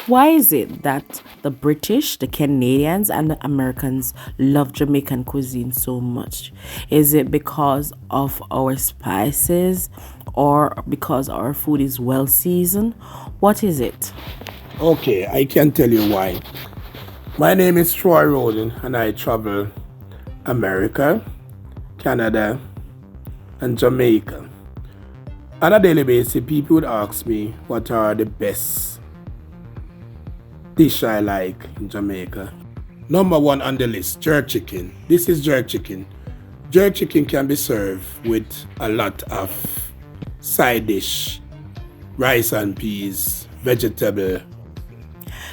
Why is it that the British, the Canadians, and the Americans love Jamaican cuisine so much? Is it because of our spices or because our food is well seasoned? What is it? Okay, I can tell you why. My name is Troy Roden and I travel America, Canada, and Jamaica. On a daily basis, people would ask me what are the best dish I like in Jamaica. Number one on the list, jerk chicken. This is jerk chicken. Jerk chicken can be served with a lot of side dish, rice and peas, vegetable.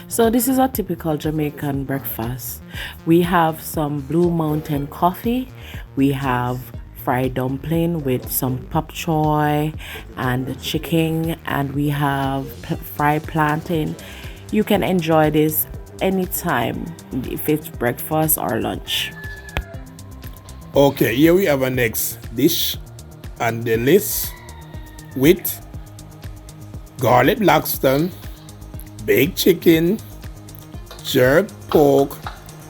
So this is a typical Jamaican breakfast. We have some Blue Mountain coffee. We have fried dumpling with some pop choy and chicken, and we have fried plantain. You can enjoy this anytime if it's breakfast or lunch. Okay, here we have a next dish on the list with garlic lobster, baked chicken, jerk pork,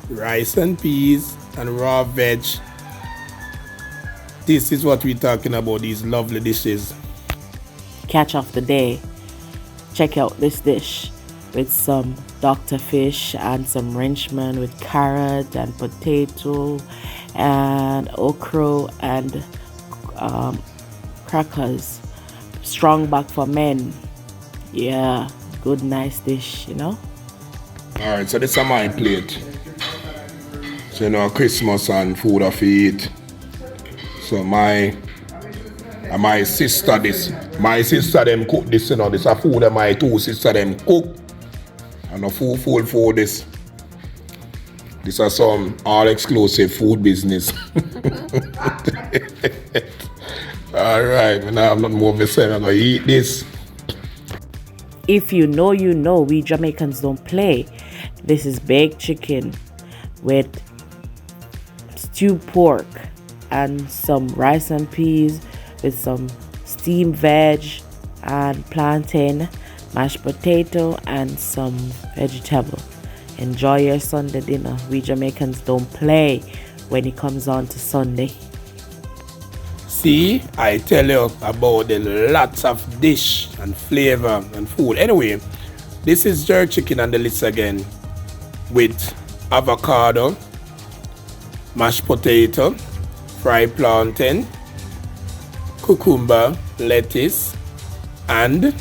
rice and peas, and raw veg. This is what we're talking about, these lovely dishes. Catch of the day. Check out this dish with some Dr. Fish and some Frenchman with carrot and potato and okra and crackers. Strong back for men. Yeah, good, nice dish, you know. Alright, so this is my plate. So Christmas and food of eat. So my sister them cook this, this a food that my two sister them cook. And a full for this. This is some all exclusive food business. Alright, now I'm not more to say, I'm gonna eat this. If you know, we Jamaicans don't play. This is baked chicken with stewed pork and some rice and peas with some steamed veg and plantain, mashed potato, and some vegetable. Enjoy your Sunday dinner. We Jamaicans don't play when it comes on to Sunday. See, I tell you about the lots of dish and flavor and food. Anyway, this is jerk chicken on the list again with avocado, mashed potato, fried plantain, cucumber, lettuce, and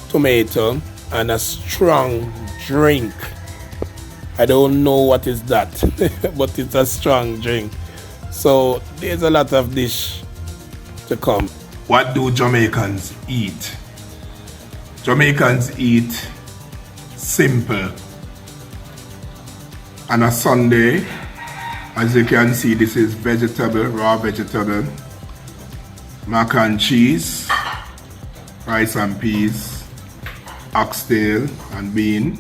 tomato, and a strong drink. I don't know what is that, but it's a strong drink. So there's a lot of dish to come. What do Jamaicans eat? Jamaicans eat simple. On a Sunday, as you can see, this is vegetable, raw vegetable, mac and cheese, rice and peas, oxtail and bean,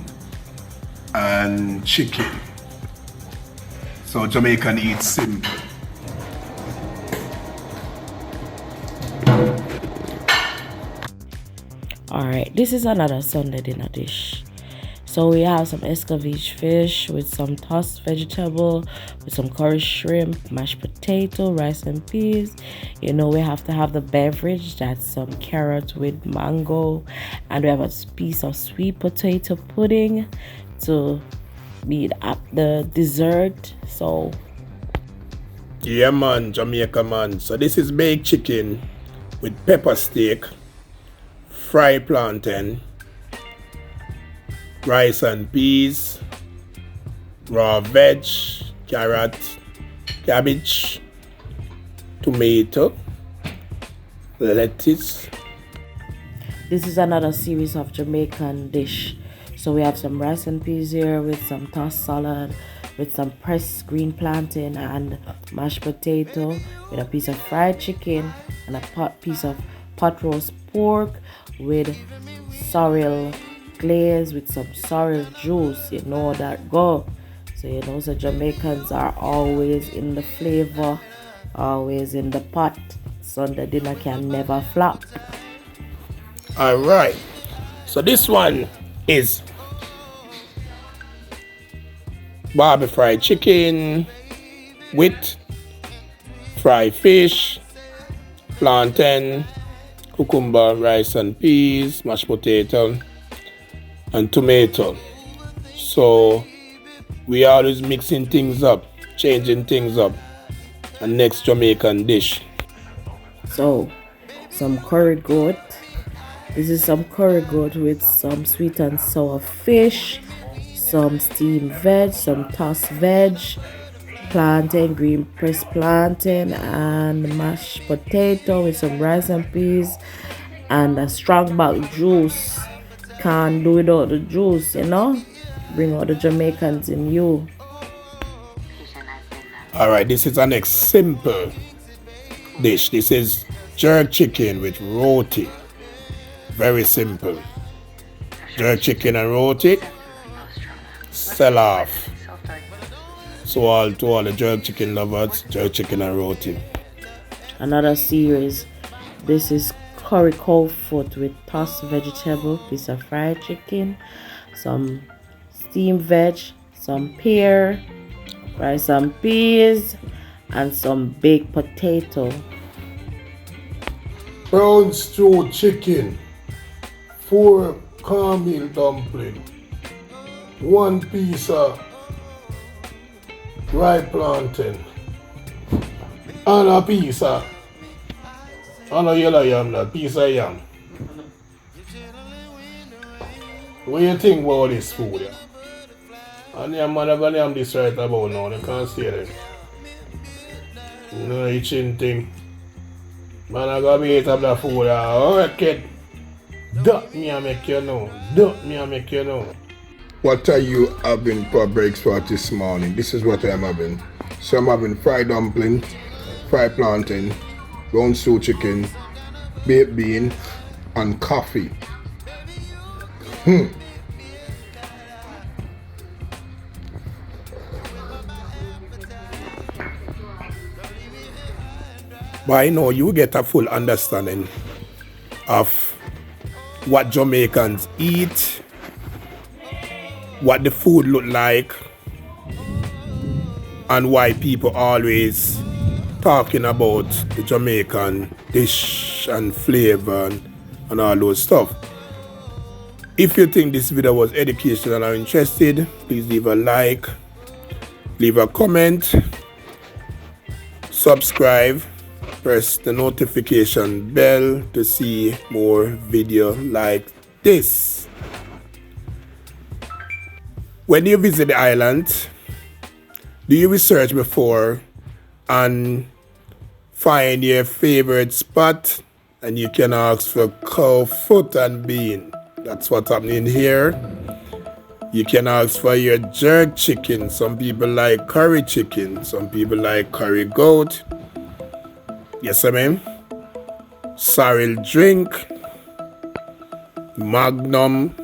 and chicken. So Jamaican eats simple. Alright, this is another Sunday dinner dish. So we have some escovitch fish with some tossed vegetable, with some curry shrimp, mashed potato, rice and peas. We have to have the beverage, that's some carrot with mango, and we have a piece of sweet potato pudding to be up the dessert. So yeah man, Jamaica man. So this is baked chicken with pepper steak, fried plantain, rice and peas, raw veg, carrot, cabbage, tomato, lettuce. this is another series of Jamaican dish. So we have some rice and peas here with some tossed salad, with some pressed green plantain and mashed potato, with a piece of fried chicken and a piece of pot roast pork with sorrel glaze with some sorrel juice. That go. So so Jamaicans are always in the flavor, always in the pot. Sunday dinner can never flop. Alright. So this one is barbecue fried chicken with fried fish, plantain, cucumber, rice and peas, mashed potato, and tomato. So we always mixing things up, changing things up. And next Jamaican dish. So, some curry goat. This is some curry goat with some sweet and sour fish, some steamed veg, some tossed veg, plantain, green pressed plantain, and mashed potato with some rice and peas, and a strong back juice. Can't do without the juice, you know? Bring out the Jamaicans in you. Alright, this is our next simple dish. This is jerk chicken with roti. Very simple. Jerk chicken and roti. Sell off. So to all the jerk chicken lovers, jerk chicken and roti. Another series. This is curry cow foot with tossed vegetable, piece of fried chicken, some steamed veg, some pear, rice and peas, and some baked potato. Brown stew chicken, 4 cornmeal dumpling, 1 piece of rye plantain, and a piece of yellow yam, a piece of yam. What do you think about this food? Yeah? And your mother gonna have this right about now, you can't see it. No itching thing. Man, I gotta be eat up that food. Alright, kid. That me I make you know. That me I make you know. What are you having for breakfast this morning? This is what I'm having. So I'm having fried dumpling, fried plantain, brown stew chicken, baked bean, and coffee. By now you get a full understanding of what Jamaicans eat, what the food look like, and why people always talking about the Jamaican dish and flavor and all those stuff. If you think this video was educational and are interested, please leave a like, leave a comment, subscribe, press the notification bell to see more video like this. When you visit the island, do you research before and find your favorite spot, and you can ask for cow foot and bean? That's what's happening here. You can ask for your jerk chicken. Some people like curry chicken, some people like curry goat. Yes, I mean, sorrel drink, Magnum,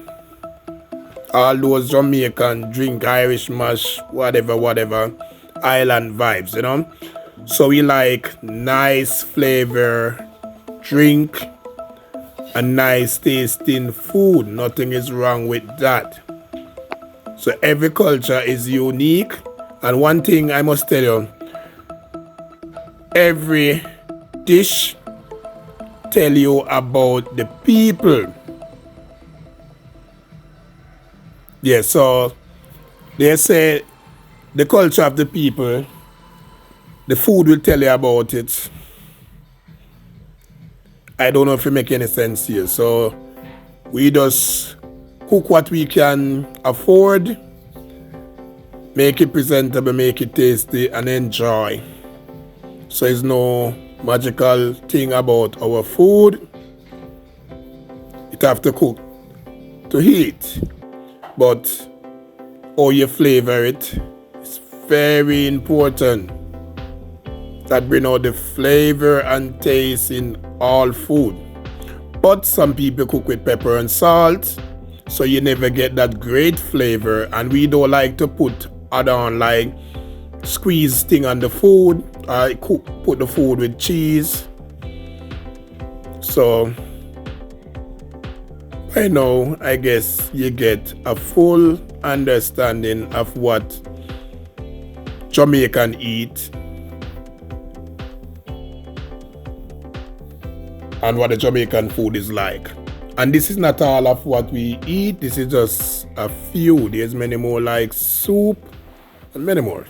all those Jamaican drink, Irish mash, whatever, island vibes, you know. So we like nice flavor drink and nice tasting food. Nothing is wrong with that. So every culture is unique. And one thing I must tell you, every dish tell you about the people. Yeah, so they say the culture of the people, the food will tell you about it. I don't know if it make any sense here. So we just cook what we can afford, make it presentable, make it tasty, and enjoy. So it's no magical thing about our food. It have to cook to eat. But how you flavor it is very important. That bring out the flavor and taste in all food. But some people cook with pepper and salt, so you never get that great flavor. And we don't like to put add-on like squeeze thing on the food. I put the food with cheese. So By now, I guess you get a full understanding of what Jamaican eat and what the Jamaican food is like. And this is not all of what we eat, this is just a few. There's many more like soup and many more.